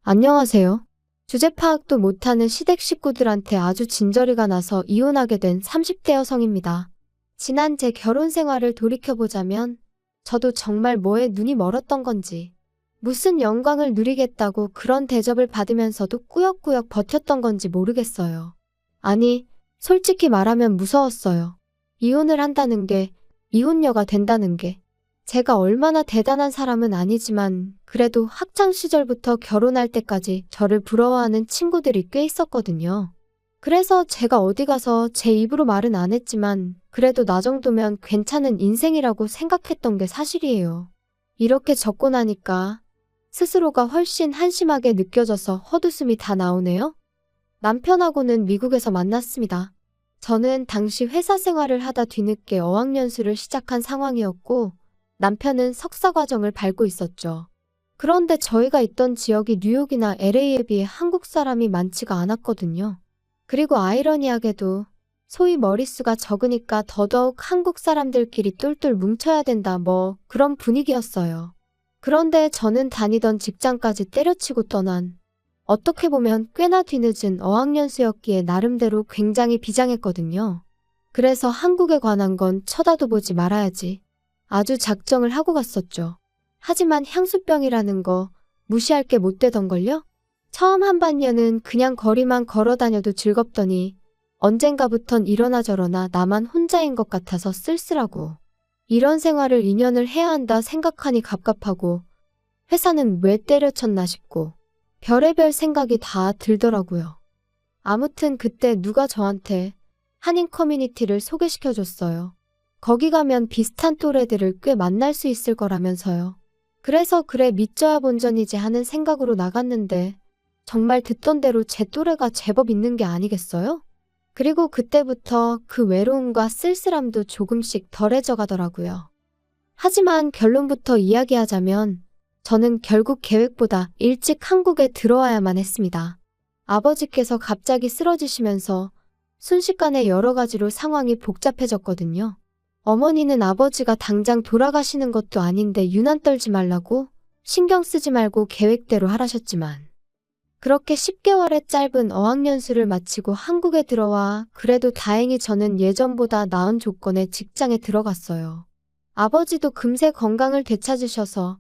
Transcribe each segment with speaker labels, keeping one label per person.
Speaker 1: 안녕하세요. 주제 파악도 못하는 시댁 식구들한테 아주 진저리가 나서 이혼하게 된 30대 여성입니다. 지난 제 결혼 생활을 돌이켜보자면 저도 정말 뭐에 눈이 멀었던 건지 무슨 영광을 누리겠다고 그런 대접을 받으면서도 꾸역꾸역 버텼던 건지 모르겠어요. 아니, 솔직히 말하면 무서웠어요. 이혼을 한다는 게, 이혼녀가 된다는 게. 제가 얼마나 대단한 사람은 아니지만 그래도 학창 시절부터 결혼할 때까지 저를 부러워하는 친구들이 꽤 있었거든요. 그래서 제가 어디 가서 제 입으로 말은 안 했지만 그래도 나 정도면 괜찮은 인생이라고 생각했던 게 사실이에요. 이렇게 적고 나니까 스스로가 훨씬 한심하게 느껴져서 헛웃음이 다 나오네요. 남편하고는 미국에서 만났습니다. 저는 당시 회사 생활을 하다 뒤늦게 어학연수를 시작한 상황이었고 남편은 석사 과정을 밟고 있었죠. 그런데 저희가 있던 지역이 뉴욕이나 LA에 비해 한국 사람이 많지가 않았거든요. 그리고 아이러니하게도 소위 머릿수가 적으니까 더더욱 한국 사람들끼리 똘똘 뭉쳐야 된다 뭐 그런 분위기였어요. 그런데 저는 다니던 직장까지 때려치고 떠난 어떻게 보면 꽤나 뒤늦은 어학연수였기에 나름대로 굉장히 비장했거든요. 그래서 한국에 관한 건 쳐다도 보지 말아야지. 아주 작정을 하고 갔었죠. 하지만 향수병이라는 거 무시할 게 못 되던걸요? 처음 한 반년은 그냥 거리만 걸어 다녀도 즐겁더니 언젠가부턴 이러나 저러나 나만 혼자인 것 같아서 쓸쓸하고 이런 생활을 2년을 해야 한다 생각하니 갑갑하고 회사는 왜 때려쳤나 싶고 별의별 생각이 다 들더라고요. 아무튼 그때 누가 저한테 한인 커뮤니티를 소개시켜줬어요. 거기 가면 비슷한 또래들을 꽤 만날 수 있을 거라면서요. 그래서 그래 믿져야 본전이지 하는 생각으로 나갔는데 정말 듣던 대로 제 또래가 제법 있는 게 아니겠어요? 그리고 그때부터 그 외로움과 쓸쓸함도 조금씩 덜해져 가더라고요. 하지만 결론부터 이야기하자면 저는 결국 계획보다 일찍 한국에 들어와야만 했습니다. 아버지께서 갑자기 쓰러지시면서 순식간에 여러 가지로 상황이 복잡해졌거든요. 어머니는 아버지가 당장 돌아가시는 것도 아닌데 유난 떨지 말라고 신경 쓰지 말고 계획대로 하라셨지만 그렇게 10개월의 짧은 어학연수를 마치고 한국에 들어와 그래도 다행히 저는 예전보다 나은 조건의 직장에 들어갔어요. 아버지도 금세 건강을 되찾으셔서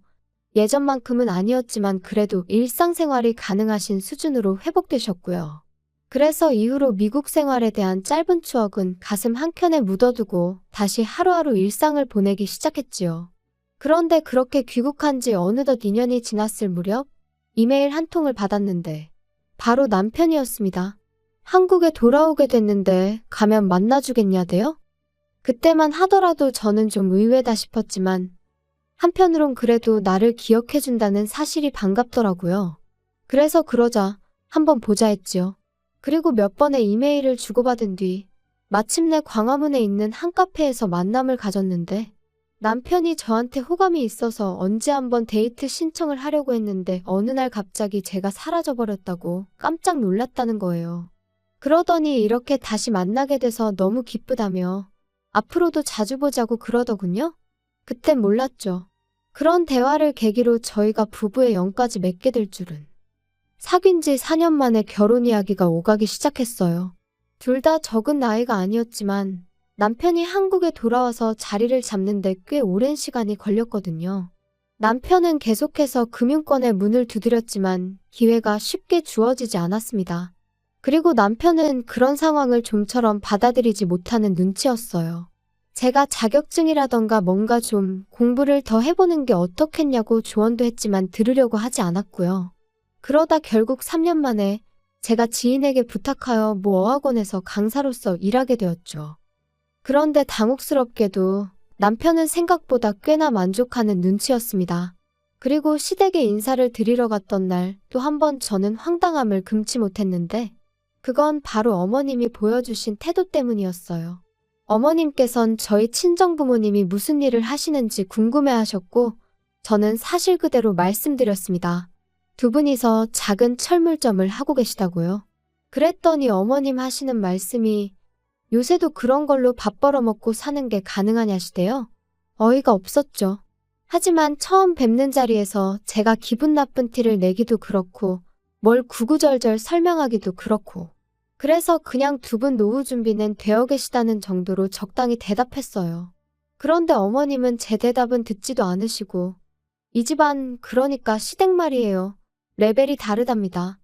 Speaker 1: 예전만큼은 아니었지만 그래도 일상생활이 가능하신 수준으로 회복되셨고요. 그래서 이후로 미국 생활에 대한 짧은 추억은 가슴 한켠에 묻어두고 다시 하루하루 일상을 보내기 시작했지요. 그런데 그렇게 귀국한 지 어느덧 2년이 지났을 무렵 이메일 한 통을 받았는데 바로 남편이었습니다. 한국에 돌아오게 됐는데 가면 만나주겠냐대요? 그때만 하더라도 저는 좀 의외다 싶었지만 한편으론 그래도 나를 기억해준다는 사실이 반갑더라고요. 그래서 그러자 한번 보자 했지요. 그리고 몇 번의 이메일을 주고받은 뒤 마침내 광화문에 있는 한 카페에서 만남을 가졌는데 남편이 저한테 호감이 있어서 언제 한번 데이트 신청을 하려고 했는데 어느 날 갑자기 제가 사라져버렸다고 깜짝 놀랐다는 거예요. 그러더니 이렇게 다시 만나게 돼서 너무 기쁘다며 앞으로도 자주 보자고 그러더군요. 그땐 몰랐죠. 그런 대화를 계기로 저희가 부부의 영까지 맺게 될 줄은. 사귄 지 4년 만에 결혼 이야기가 오가기 시작했어요. 둘 다 적은 나이가 아니었지만 남편이 한국에 돌아와서 자리를 잡는데 꽤 오랜 시간이 걸렸거든요. 남편은 계속해서 금융권에 문을 두드렸지만 기회가 쉽게 주어지지 않았습니다. 그리고 남편은 그런 상황을 좀처럼 받아들이지 못하는 눈치였어요. 제가 자격증이라던가 뭔가 좀 공부를 더 해보는 게 어떻겠냐고 조언도 했지만 들으려고 하지 않았고요. 그러다 결국 3년 만에 제가 지인에게 부탁하여 모 어학원에서 강사로서 일하게 되었죠. 그런데 당혹스럽게도 남편은 생각보다 꽤나 만족하는 눈치였습니다. 그리고 시댁에 인사를 드리러 갔던 날 또 한 번 저는 황당함을 금치 못했는데 그건 바로 어머님이 보여주신 태도 때문이었어요. 어머님께선 저희 친정부모님이 무슨 일을 하시는지 궁금해하셨고 저는 사실 그대로 말씀드렸습니다. 두 분이서 작은 철물점을 하고 계시다고요. 그랬더니 어머님 하시는 말씀이 요새도 그런 걸로 밥 벌어먹고 사는 게 가능하냐시대요. 어이가 없었죠. 하지만 처음 뵙는 자리에서 제가 기분 나쁜 티를 내기도 그렇고 뭘 구구절절 설명하기도 그렇고. 그래서 그냥 두 분 노후 준비는 되어 계시다는 정도로 적당히 대답했어요. 그런데 어머님은 제 대답은 듣지도 않으시고 이 집안 그러니까 시댁 말이에요. 레벨이 다르답니다.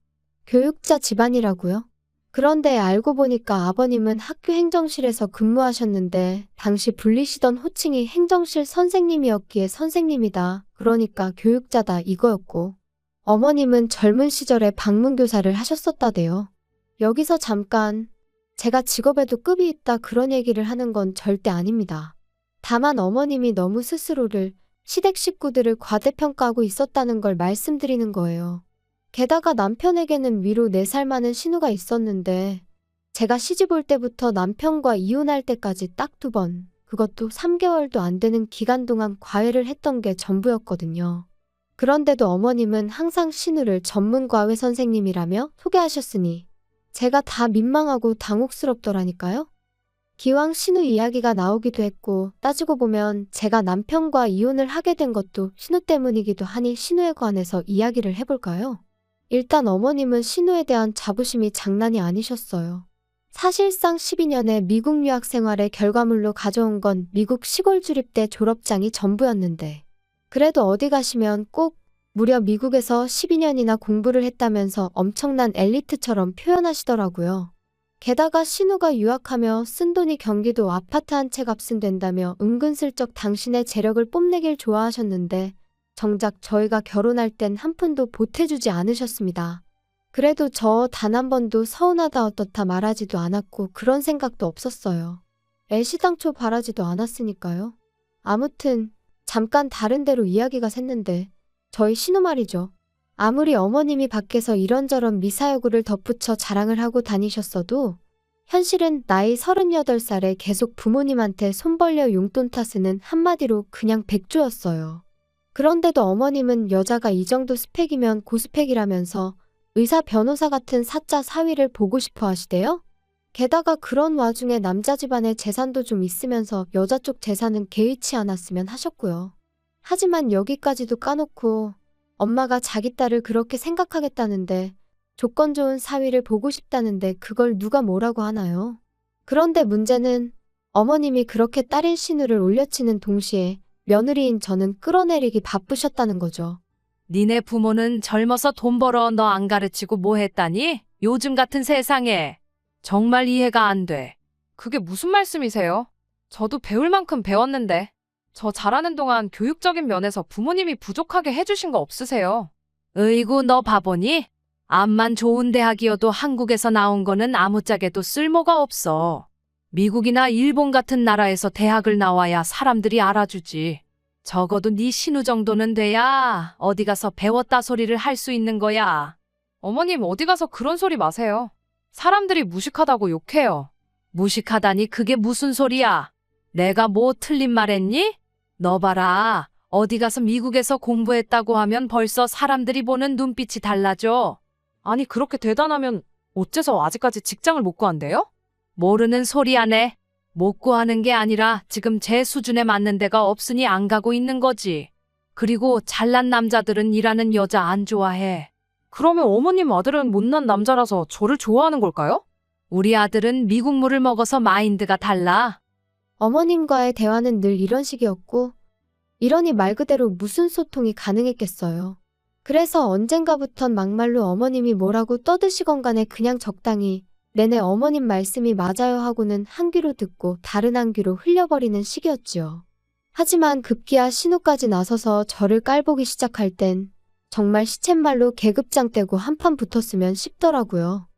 Speaker 1: 교육자 집안이라고요? 그런데 알고 보니까 아버님은 학교 행정실에서 근무하셨는데 당시 불리시던 호칭이 행정실 선생님이었기에 선생님이다. 그러니까 교육자다 이거였고 어머님은 젊은 시절에 방문교사를 하셨었다대요. 여기서 잠깐 제가 직업에도 급이 있다 그런 얘기를 하는 건 절대 아닙니다. 다만 어머님이 너무 스스로를 시댁 식구들을 과대평가하고 있었다는 걸 말씀드리는 거예요. 게다가 남편에게는 위로 4살 많은 신우가 있었는데 제가 시집 올 때부터 남편과 이혼할 때까지 딱 2번, 그것도 3개월도 안 되는 기간 동안 과외를 했던 게 전부였거든요. 그런데도 어머님은 항상 신우를 전문 과외 선생님이라며 소개하셨으니 제가 다 민망하고 당혹스럽더라니까요. 기왕 신우 이야기가 나오기도 했고 따지고 보면 제가 남편과 이혼을 하게 된 것도 신우 때문이기도 하니 신우에 관해서 이야기를 해볼까요? 일단 어머님은 신우에 대한 자부심이 장난이 아니셨어요. 사실상 12년의 미국 유학 생활의 결과물로 가져온 건 미국 시골 주립대 졸업장이 전부였는데 그래도 어디 가시면 꼭 무려 미국에서 12년이나 공부를 했다면서 엄청난 엘리트처럼 표현하시더라고요. 게다가 신우가 유학하며 쓴 돈이 경기도 아파트 한 채 값은 된다며 은근슬쩍 당신의 재력을 뽐내길 좋아하셨는데 정작 저희가 결혼할 땐 한 푼도 보태주지 않으셨습니다. 그래도 저 단 한 번도 서운하다 어떻다 말하지도 않았고 그런 생각도 없었어요. 애시당초 바라지도 않았으니까요. 아무튼 잠깐 다른 데로 이야기가 샜는데 저희 신우 말이죠. 아무리 어머님이 밖에서 이런저런 미사여구를 덧붙여 자랑을 하고 다니셨어도 현실은 나이 38살에 계속 부모님한테 손 벌려 용돈 타쓰는 한마디로 그냥 백조였어요. 그런데도 어머님은 여자가 이 정도 스펙이면 고스펙이라면서 의사 변호사 같은 사자 사위를 보고 싶어 하시대요? 게다가 그런 와중에 남자 집안에 재산도 좀 있으면서 여자 쪽 재산은 개의치 않았으면 하셨고요. 하지만 여기까지도 까놓고 엄마가 자기 딸을 그렇게 생각하겠다는데 조건 좋은 사위를 보고 싶다는데 그걸 누가 뭐라고 하나요? 그런데 문제는 어머님이 그렇게 딸인 신우를 올려치는 동시에 며느리인 저는 끌어내리기 바쁘셨다는 거죠.
Speaker 2: 니네 부모는 젊어서 돈 벌어 너 안 가르치고 뭐 했다니? 요즘 같은 세상에. 정말 이해가 안 돼. 그게 무슨 말씀이세요? 저도 배울 만큼 배웠는데. 저 잘하는 동안 교육적인 면에서 부모님이 부족하게 해주신 거 없으세요? 으이구 너 바보니? 암만 좋은 대학이어도 한국에서 나온 거는 아무짝에도 쓸모가 없어. 미국이나 일본 같은 나라에서 대학을 나와야 사람들이 알아주지. 적어도 네 신우 정도는 돼야 어디 가서 배웠다 소리를 할 수 있는 거야. 어머님 어디 가서 그런 소리 마세요. 사람들이 무식하다고 욕해요. 무식하다니 그게 무슨 소리야? 내가 뭐 틀린 말 했니? 너 봐라. 어디 가서 미국에서 공부했다고 하면 벌써 사람들이 보는 눈빛이 달라져. 아니 그렇게 대단하면 어째서 아직까지 직장을 못 구한대요? 모르는 소리 하네. 못 구하는 게 아니라 지금 제 수준에 맞는 데가 없으니 안 가고 있는 거지. 그리고 잘난 남자들은 일하는 여자 안 좋아해. 그러면 어머님 아들은 못난 남자라서 저를 좋아하는 걸까요? 우리 아들은 미국 물을 먹어서 마인드가 달라.
Speaker 1: 어머님과의 대화는 늘 이런 식이었고 이러니 말 그대로 무슨 소통이 가능했겠어요. 그래서 언젠가부턴 막말로 어머님이 뭐라고 떠드시건 간에 그냥 적당히 내내 어머님 말씀이 맞아요 하고는 한 귀로 듣고 다른 한 귀로 흘려버리는 시기였지요. 하지만 급기야 신우까지 나서서 저를 깔보기 시작할 땐 정말 시쳇말로 계급장 떼고 한판 붙었으면 싶더라고요.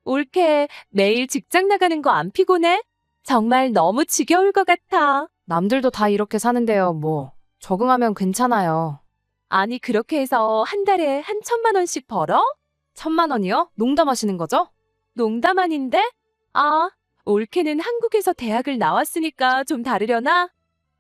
Speaker 3: 올케, 매일 직장 나가는 거 안 피곤해? 정말 너무 지겨울 것 같아.
Speaker 2: 남들도 다 이렇게 사는데요, 뭐. 적응하면 괜찮아요.
Speaker 3: 아니, 그렇게 해서 한 달에 한 1,000만 원씩 벌어?
Speaker 2: 1,000만 원이요? 농담하시는 거죠?
Speaker 3: 농담 아닌데? 아, 올케는 한국에서 대학을 나왔으니까 좀 다르려나?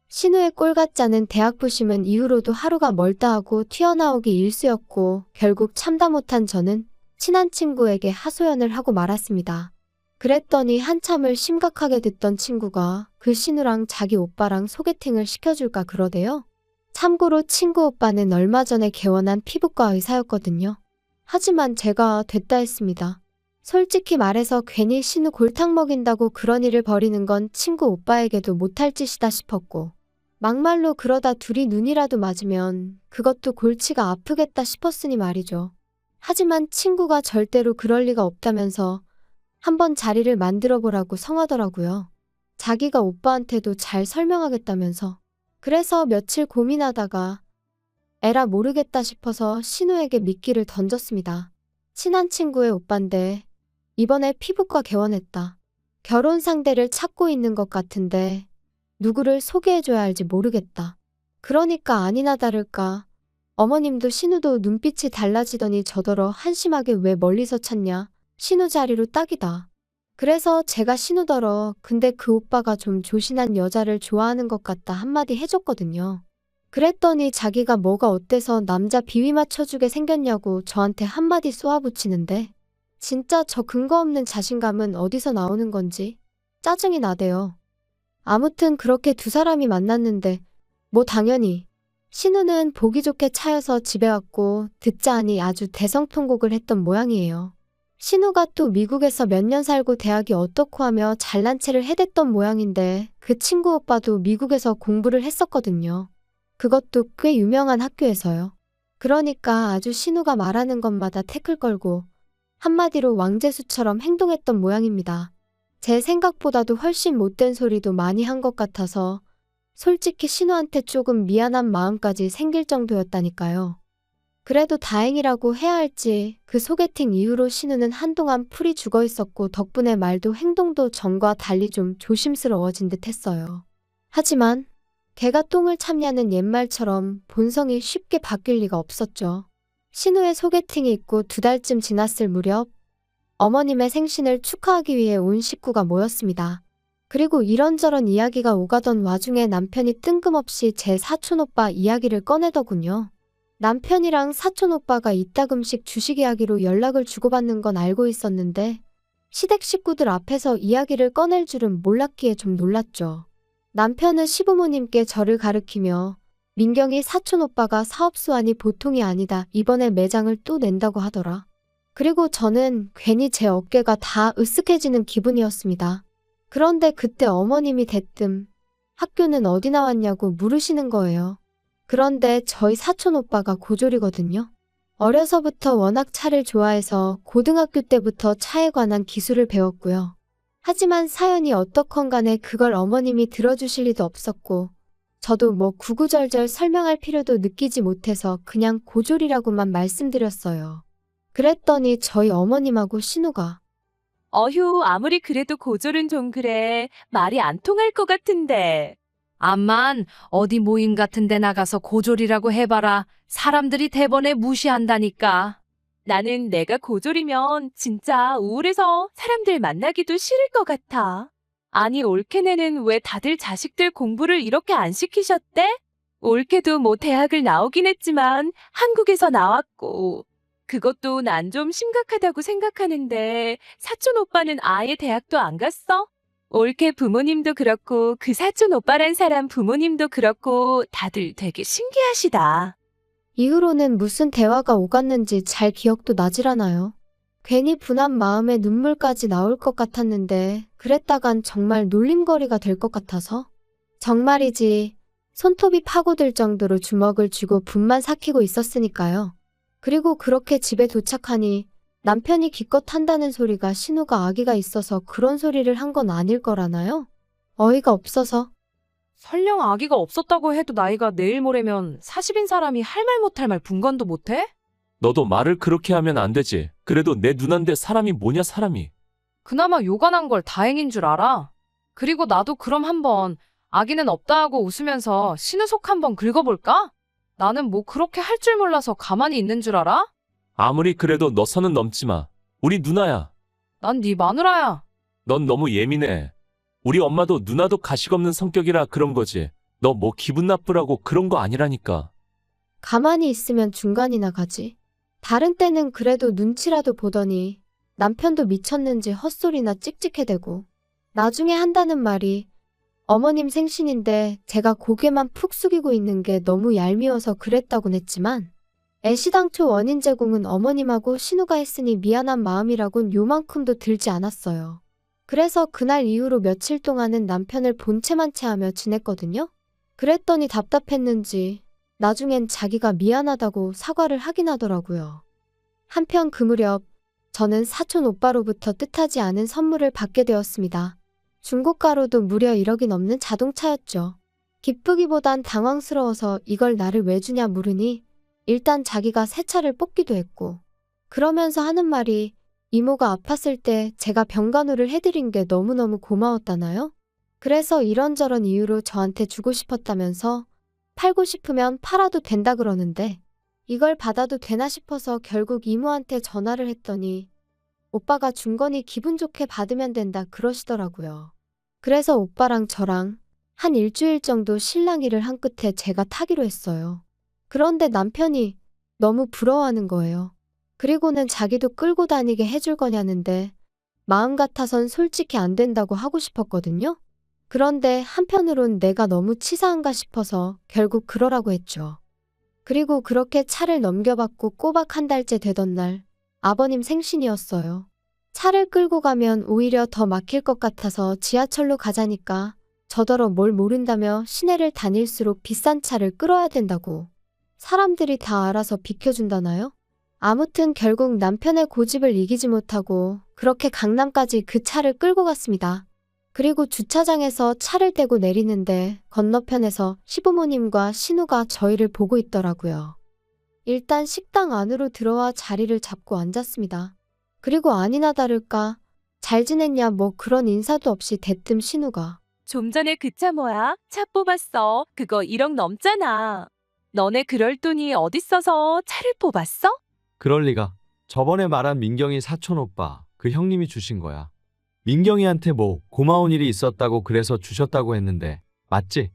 Speaker 1: 신우의 꼴 같지 않은 대학 부심은 이후로도 하루가 멀다 하고 튀어나오기 일쑤였고 결국 참다 못한 저는 친한 친구에게 하소연을 하고 말았습니다. 그랬더니 한참을 심각하게 듣던 친구가 그 신우랑 자기 오빠랑 소개팅을 시켜줄까 그러대요. 참고로 친구 오빠는 얼마 전에 개원한 피부과 의사였거든요. 하지만 제가 됐다 했습니다. 솔직히 말해서 괜히 신우 골탕 먹인다고 그런 일을 벌이는 건 친구 오빠에게도 못할 짓이다 싶었고, 막말로 그러다 둘이 눈이라도 맞으면 그것도 골치가 아프겠다 싶었으니 말이죠. 하지만 친구가 절대로 그럴 리가 없다면서 한번 자리를 만들어 보라고 성하더라고요. 자기가 오빠한테도 잘 설명하겠다면서. 그래서 며칠 고민하다가 에라 모르겠다 싶어서 신우에게 미끼를 던졌습니다. 친한 친구의 오빠인데 이번에 피부과 개원했다. 결혼 상대를 찾고 있는 것 같은데 누구를 소개해줘야 할지 모르겠다. 그러니까 아니나 다를까 어머님도 신우도 눈빛이 달라지더니 저더러 한심하게 왜 멀리서 찾냐. 신우 자리로 딱이다. 그래서 제가 신우더러 근데 그 오빠가 좀 조신한 여자를 좋아하는 것 같다 한마디 해줬거든요. 그랬더니 자기가 뭐가 어때서 남자 비위 맞춰주게 생겼냐고 저한테 한마디 쏘아붙이는데 진짜 저 근거 없는 자신감은 어디서 나오는 건지 짜증이 나대요. 아무튼 그렇게 두 사람이 만났는데 뭐 당연히 신우는 보기 좋게 차여서 집에 왔고 듣자 하니 아주 대성통곡을 했던 모양이에요. 신우가 또 미국에서 몇 년 살고 대학이 어떻고 하며 잘난 체를 해댔던 모양인데 그 친구 오빠도 미국에서 공부를 했었거든요. 그것도 꽤 유명한 학교에서요. 그러니까 아주 신우가 말하는 것마다 태클 걸고 한마디로 왕재수처럼 행동했던 모양입니다. 제 생각보다도 훨씬 못된 소리도 많이 한 것 같아서 솔직히 신우한테 조금 미안한 마음까지 생길 정도였다니까요. 그래도 다행이라고 해야 할지 그 소개팅 이후로 신우는 한동안 풀이 죽어 있었고 덕분에 말도 행동도 전과 달리 좀 조심스러워진 듯 했어요. 하지만 개가 똥을 참냐는 옛말처럼 본성이 쉽게 바뀔 리가 없었죠. 신우의 소개팅이 있고 2달쯤 지났을 무렵 어머님의 생신을 축하하기 위해 온 식구가 모였습니다. 그리고 이런저런 이야기가 오가던 와중에 남편이 뜬금없이 제 사촌오빠 이야기를 꺼내더군요. 남편이랑 사촌오빠가 이따금씩 주식 이야기로 연락을 주고받는 건 알고 있었는데 시댁 식구들 앞에서 이야기를 꺼낼 줄은 몰랐기에 좀 놀랐죠. 남편은 시부모님께 저를 가르키며 민경이 사촌오빠가 사업수완이 보통이 아니다. 이번에 매장을 또 낸다고 하더라. 그리고 저는 괜히 제 어깨가 다 으쓱해지는 기분이었습니다. 그런데 그때 어머님이 대뜸 학교는 어디 나왔냐고 물으시는 거예요. 그런데 저희 사촌오빠가 고졸이거든요. 어려서부터 워낙 차를 좋아해서 고등학교 때부터 차에 관한 기술을 배웠고요. 하지만 사연이 어떻건 간에 그걸 어머님이 들어주실 리도 없었고 저도 뭐 구구절절 설명할 필요도 느끼지 못해서 그냥 고졸이라고만 말씀드렸어요. 그랬더니 저희 어머님하고 신우가
Speaker 3: 어휴, 아무리 그래도 고졸은 좀 그래. 말이 안 통할 것 같은데.
Speaker 2: 암만 어디 모임 같은 데 나가서 고졸이라고 해봐라. 사람들이 대번에 무시한다니까.
Speaker 3: 나는 내가 고졸이면 진짜 우울해서 사람들 만나기도 싫을 것 같아. 아니, 올케네는 왜 다들 자식들 공부를 이렇게 안 시키셨대? 올케도 뭐 대학을 나오긴 했지만 한국에서 나왔고. 그것도 난 좀 심각하다고 생각하는데 사촌 오빠는 아예 대학도 안 갔어? 올케 부모님도 그렇고 그 사촌 오빠란 사람 부모님도 그렇고 다들 되게 신기하시다.
Speaker 1: 이후로는 무슨 대화가 오갔는지 잘 기억도 나질 않아요. 괜히 분한 마음에 눈물까지 나올 것 같았는데 그랬다간 정말 놀림거리가 될 것 같아서 정말이지 손톱이 파고들 정도로 주먹을 쥐고 분만 삭히고 있었으니까요. 그리고 그렇게 집에 도착하니 남편이 기껏 한다는 소리가 신우가 아기가 있어서 그런 소리를 한 건 아닐 거라나요? 어이가 없어서.
Speaker 2: 설령 아기가 없었다고 해도 나이가 내일 모레면 40인 사람이 할 말 못할 말 분간도 못해?
Speaker 4: 너도 말을 그렇게 하면 안 되지. 그래도 내 누난데 사람이 뭐냐 사람이.
Speaker 2: 그나마 요간한 걸 다행인 줄 알아. 그리고 나도 그럼 한번 아기는 없다 하고 웃으면서 신우 속 한번 긁어볼까? 나는 뭐 그렇게 할 줄 몰라서 가만히 있는 줄 알아?
Speaker 4: 아무리 그래도 너 선은 넘지 마. 우리 누나야.
Speaker 2: 난 네 마누라야.
Speaker 4: 넌 너무 예민해. 우리 엄마도 누나도 가식 없는 성격이라 그런 거지. 너 뭐 기분 나쁘라고 그런 거 아니라니까.
Speaker 1: 가만히 있으면 중간이나 가지. 다른 때는 그래도 눈치라도 보더니 남편도 미쳤는지 헛소리나 찍찍해대고 나중에 한다는 말이 어머님 생신인데 제가 고개만 푹 숙이고 있는 게 너무 얄미워서 그랬다곤 했지만 애시당초 원인 제공은 어머님하고 신우가 했으니 미안한 마음이라곤 요만큼도 들지 않았어요. 그래서 그날 이후로 며칠 동안은 남편을 본체만 체하며 지냈거든요. 그랬더니 답답했는지 나중엔 자기가 미안하다고 사과를 하긴 하더라고요. 한편 그 무렵 저는 사촌 오빠로부터 뜻하지 않은 선물을 받게 되었습니다. 중고가로도 무려 1억이 넘는 자동차였죠. 기쁘기보단 당황스러워서 이걸 나를 왜 주냐 물으니 일단 자기가 새 차를 뽑기도 했고 그러면서 하는 말이 이모가 아팠을 때 제가 병간호를 해드린 게 너무너무 고마웠다나요? 그래서 이런저런 이유로 저한테 주고 싶었다면서 팔고 싶으면 팔아도 된다 그러는데 이걸 받아도 되나 싶어서 결국 이모한테 전화를 했더니 오빠가 준 거니 기분 좋게 받으면 된다 그러시더라고요. 그래서 오빠랑 저랑 한 일주일 정도 실랑이를 한 끝에 제가 타기로 했어요. 그런데 남편이 너무 부러워하는 거예요. 그리고는 자기도 끌고 다니게 해줄 거냐는데 마음 같아선 솔직히 안 된다고 하고 싶었거든요. 그런데 한편으론 내가 너무 치사한가 싶어서 결국 그러라고 했죠. 그리고 그렇게 차를 넘겨받고 꼬박 한 달째 되던 날 아버님 생신이었어요. 차를 끌고 가면 오히려 더 막힐 것 같아서 지하철로 가자니까 저더러 뭘 모른다며 시내를 다닐수록 비싼 차를 끌어야 된다고. 사람들이 다 알아서 비켜준다나요? 아무튼 결국 남편의 고집을 이기지 못하고 그렇게 강남까지 그 차를 끌고 갔습니다. 그리고 주차장에서 차를 떼고 내리는데 건너편에서 시부모님과 신우가 저희를 보고 있더라고요. 일단 식당 안으로 들어와 자리를 잡고 앉았습니다. 그리고 아니나 다를까 잘 지냈냐 뭐 그런 인사도 없이 대뜸 신우가
Speaker 3: 좀 전에 그 차 뭐야? 차 뽑았어. 그거 1억 넘잖아. 너네 그럴 돈이 어딨어서 차를 뽑았어?
Speaker 5: 그럴 리가. 저번에 말한 민경이 사촌 오빠, 그 형님이 주신 거야. 민경이한테 뭐 고마운 일이 있었다고 그래서 주셨다고 했는데 맞지?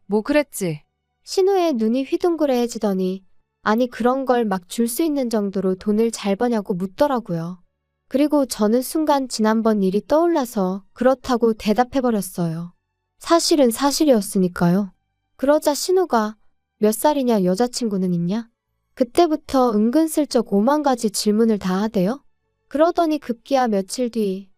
Speaker 2: 뭐 그랬지.
Speaker 1: 신우의 눈이 휘둥그레해지더니 아니 그런 걸 막 줄 수 있는 정도로 돈을 잘 버냐고 묻더라고요. 그리고 저는 순간 지난번 일이 떠올라서 그렇다고 대답해버렸어요. 사실은 사실이었으니까요. 그러자 신우가 몇 살이냐 여자친구는 있냐? 그때부터 은근슬쩍 5만 가지 질문을 다 하대요. 그러더니 급기야 며칠 뒤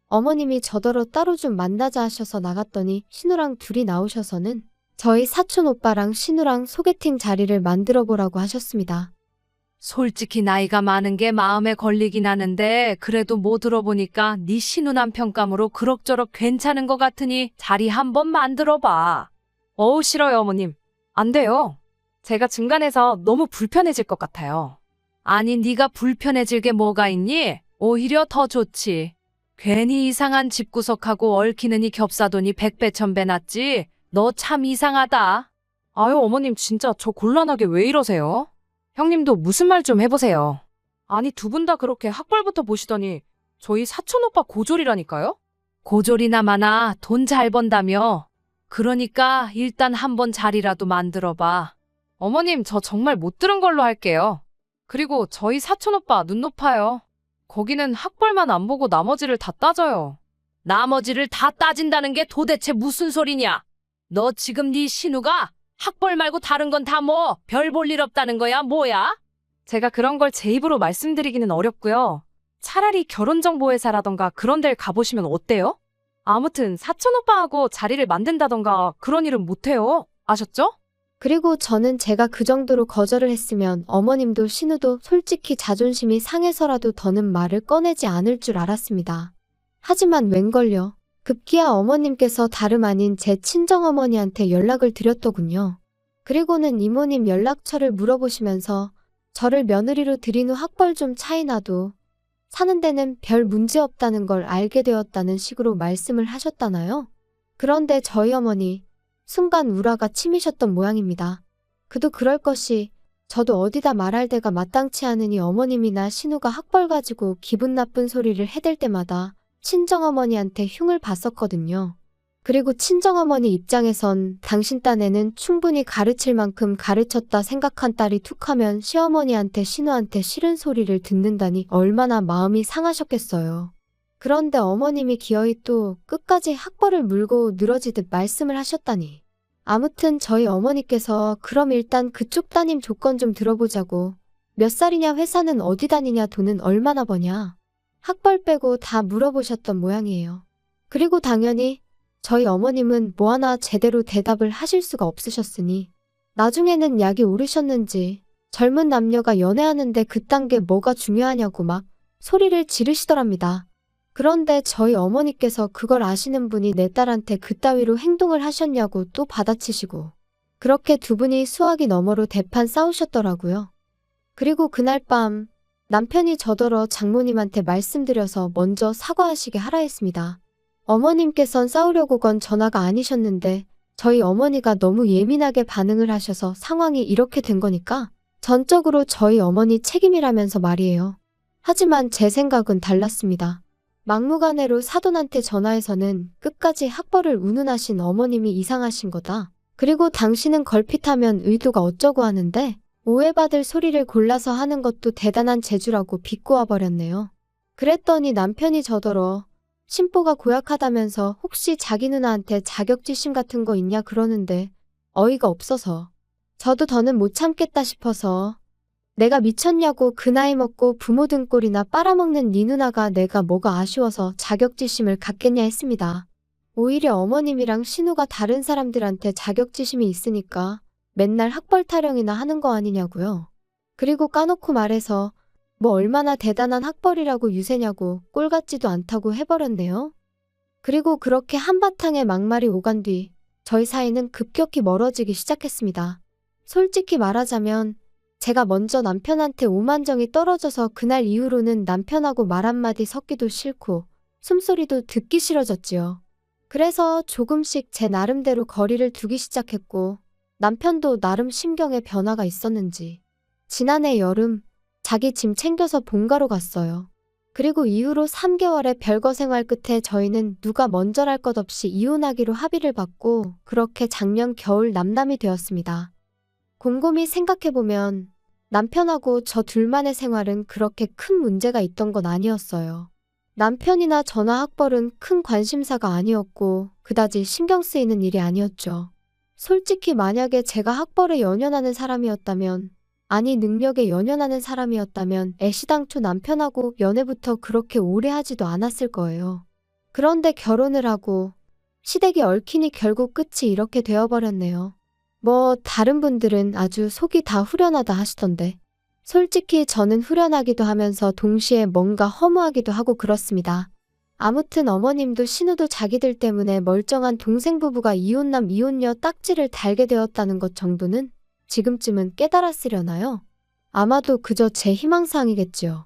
Speaker 1: 어머님이 저더러 따로 좀 만나자 하셔서 나갔더니 신우랑 둘이 나오셔서는 저희 사촌 오빠랑 신우랑 소개팅 자리를 만들어 보라고 하셨습니다.
Speaker 2: 솔직히 나이가 많은 게 마음에 걸리긴 하는데 그래도 뭐 들어보니까 네 신우남 평감으로 그럭저럭 괜찮은 것 같으니 자리 한번 만들어봐. 어우 싫어요 어머님. 안 돼요. 제가 중간에서 너무 불편해질 것 같아요. 아니 네가 불편해질 게 뭐가 있니? 오히려 더 좋지. 괜히 이상한 집구석하고 얽히느니 겹사돈이 100배 1000배 낫지. 너 참 이상하다. 아유 어머님 진짜 저 곤란하게 왜 이러세요? 형님도 무슨 말 좀 해보세요. 아니 두 분 다 그렇게 학벌부터 보시더니 저희 사촌 오빠 고졸이라니까요? 고졸이나 마나 돈 잘 번다며. 그러니까 일단 한번 자리라도 만들어봐. 어머님 저 정말 못 들은 걸로 할게요. 그리고 저희 사촌 오빠 눈 높아요. 거기는 학벌만 안 보고 나머지를 다 따져요. 나머지를 다 따진다는 게 도대체 무슨 소리냐? 너 지금 네 신우가 학벌 말고 다른 건 다 뭐 별 볼 일 없다는 거야 뭐야? 제가 그런 걸 제 입으로 말씀드리기는 어렵고요. 차라리 결혼정보회사라던가 그런 데를 가보시면 어때요? 아무튼 사촌 오빠하고 자리를 만든다던가 그런 일은 못해요. 아셨죠?
Speaker 1: 그리고 저는 제가 그 정도로 거절을 했으면 어머님도 신우도 솔직히 자존심이 상해서라도 더는 말을 꺼내지 않을 줄 알았습니다. 하지만 웬걸요. 급기야 어머님께서 다름 아닌 제 친정어머니한테 연락을 드렸더군요. 그리고는 이모님 연락처를 물어보시면서 저를 며느리로 들인 후 학벌 좀 차이 나도 사는 데는 별 문제 없다는 걸 알게 되었다는 식으로 말씀을 하셨다나요? 그런데 저희 어머니 순간 우라가 치미셨던 모양입니다. 그도 그럴 것이 저도 어디다 말할 데가 마땅치 않으니 어머님이나 신우가 학벌 가지고 기분 나쁜 소리를 해댈 때마다 친정어머니한테 흉을 봤었거든요. 그리고 친정어머니 입장에선 당신 딴에는 충분히 가르칠 만큼 가르쳤다 생각한 딸이 툭하면 시어머니한테 신우한테 싫은 소리를 듣는다니 얼마나 마음이 상하셨겠어요. 그런데 어머님이 기어이 또 끝까지 학벌을 물고 늘어지듯 말씀을 하셨다니. 아무튼 저희 어머니께서 그럼 일단 그쪽 따님 조건 좀 들어보자고. 몇 살이냐, 회사는 어디 다니냐, 돈은 얼마나 버냐. 학벌 빼고 다 물어보셨던 모양이에요. 그리고 당연히 저희 어머님은 뭐 하나 제대로 대답을 하실 수가 없으셨으니 나중에는 약이 오르셨는지 젊은 남녀가 연애하는데 그딴 게 뭐가 중요하냐고 막 소리를 지르시더랍니다. 그런데 저희 어머니께서 그걸 아시는 분이 내 딸한테 그따위로 행동을 하셨냐고 또 받아치시고 그렇게 두 분이 수화기 너머로 대판 싸우셨더라고요. 그리고 그날 밤 남편이 저더러 장모님한테 말씀드려서 먼저 사과하시게 하라 했습니다. 어머님께선 싸우려고 건 전화가 아니셨는데 저희 어머니가 너무 예민하게 반응을 하셔서 상황이 이렇게 된 거니까 전적으로 저희 어머니 책임이라면서 말이에요. 하지만 제 생각은 달랐습니다. 막무가내로 사돈한테 전화해서는 끝까지 학벌을 운운하신 어머님이 이상하신 거다. 그리고 당신은 걸핏하면 의도가 어쩌고 하는데 오해받을 소리를 골라서 하는 것도 대단한 재주라고 비꼬아 버렸네요. 그랬더니 남편이 저더러 심보가 고약하다면서 혹시 자기 누나한테 자격지심 같은 거 있냐 그러는데 어이가 없어서 저도 더는 못 참겠다 싶어서 내가 미쳤냐고, 그 나이 먹고 부모 등골이나 빨아먹는 네 누나가 내가 뭐가 아쉬워서 자격지심을 갖겠냐 했습니다. 오히려 어머님이랑 신우가 다른 사람들한테 자격지심이 있으니까 맨날 학벌 타령이나 하는 거 아니냐고요. 그리고 까놓고 말해서 뭐 얼마나 대단한 학벌이라고 유세냐고 꼴 같지도 않다고 해버렸네요. 그리고 그렇게 한바탕의 막말이 오간 뒤 저희 사이는 급격히 멀어지기 시작했습니다. 솔직히 말하자면 제가 먼저 남편한테 오만정이 떨어져서 그날 이후로는 남편하고 말 한마디 섞기도 싫고 숨소리도 듣기 싫어졌지요. 그래서 조금씩 제 나름대로 거리를 두기 시작했고 남편도 나름 심경에 변화가 있었는지 지난해 여름 자기 짐 챙겨서 본가로 갔어요. 그리고 이후로 3개월의 별거 생활 끝에 저희는 누가 먼저랄 것 없이 이혼하기로 합의를 받고 그렇게 작년 겨울 남남이 되었습니다. 곰곰이 생각해보면 남편하고 저 둘만의 생활은 그렇게 큰 문제가 있던 건 아니었어요. 남편이나 저나 학벌은 큰 관심사가 아니었고 그다지 신경 쓰이는 일이 아니었죠. 솔직히 만약에 제가 학벌에 연연하는 사람이었다면, 아니 능력에 연연하는 사람이었다면 애시당초 남편하고 연애부터 그렇게 오래 하지도 않았을 거예요. 그런데 결혼을 하고 시댁이 얽히니 결국 끝이 이렇게 되어버렸네요. 뭐 다른 분들은 아주 속이 다 후련하다 하시던데 솔직히 저는 후련하기도 하면서 동시에 뭔가 허무하기도 하고 그렇습니다. 아무튼 어머님도 신우도 자기들 때문에 멀쩡한 동생 부부가 이혼남 이혼녀 딱지를 달게 되었다는 것 정도는 지금쯤은 깨달았으려나요? 아마도 그저 제 희망사항이겠지요.